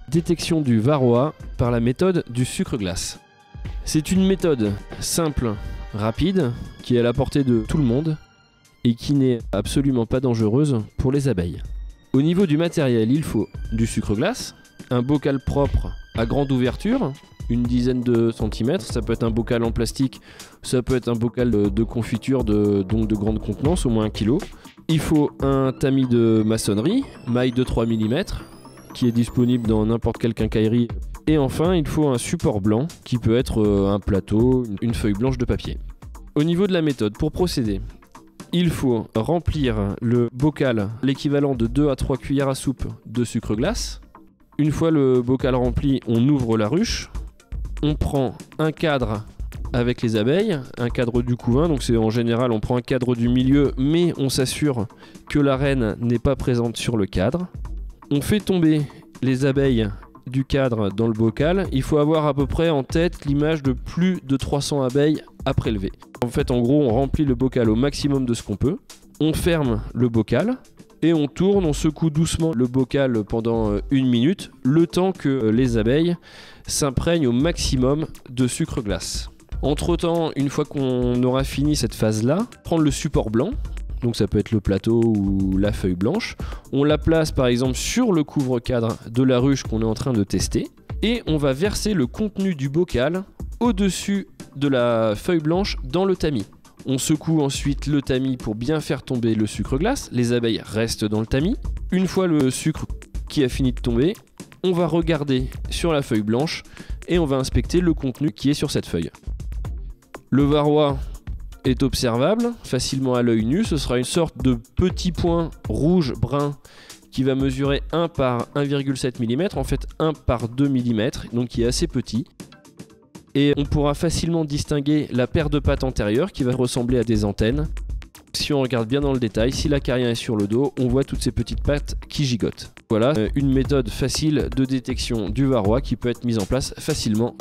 Détection du varroa par la méthode du sucre glace. C'est une méthode simple, rapide, qui est à la portée de tout le monde et qui n'est absolument pas dangereuse pour les abeilles. Au niveau du matériel, il faut du sucre glace, un bocal propre à grande ouverture, une dizaine de centimètres, ça peut être un bocal en plastique, ça peut être un bocal de confiture donc de grande contenance, au moins 1 kg. Il faut un tamis de maçonnerie, maille de 3 mm, qui est disponible dans n'importe quelle quincaillerie. Et enfin, il faut un support blanc, qui peut être un plateau, une feuille blanche de papier. Au niveau de la méthode, pour procéder, il faut remplir le bocal, l'équivalent de 2 à 3 cuillères à soupe de sucre glace. Une fois le bocal rempli, on ouvre la ruche. On prend un cadre avec les abeilles, un cadre du couvain, donc c'est en général on prend un cadre du milieu, mais on s'assure que la reine n'est pas présente sur le cadre. On fait tomber les abeilles du cadre dans le bocal. Il faut avoir à peu près en tête l'image de plus de 300 abeilles à prélever. En fait, en gros, on remplit le bocal au maximum de ce qu'on peut. On ferme le bocal et on tourne, on secoue doucement le bocal pendant 1 minute, le temps que les abeilles s'imprègnent au maximum de sucre glace. Entre-temps, une fois qu'on aura fini cette phase-là, prendre le support blanc, donc ça peut être le plateau ou la feuille blanche, on la place par exemple sur le couvre-cadre de la ruche qu'on est en train de tester, et on va verser le contenu du bocal au-dessus de la feuille blanche dans le tamis. On secoue ensuite le tamis pour bien faire tomber le sucre glace, les abeilles restent dans le tamis. Une fois le sucre qui a fini de tomber, on va regarder sur la feuille blanche et on va inspecter le contenu qui est sur cette feuille. Le varroa est observable facilement à l'œil nu, ce sera une sorte de petit point rouge brun qui va mesurer 1 par 1,7 mm, en fait 1 par 2 mm, donc qui est assez petit. Et on pourra facilement distinguer la paire de pattes antérieures qui va ressembler à des antennes. Si on regarde bien dans le détail, si l'acarien est sur le dos, on voit toutes ces petites pattes qui gigotent. Voilà une méthode facile de détection du varroa qui peut être mise en place facilement.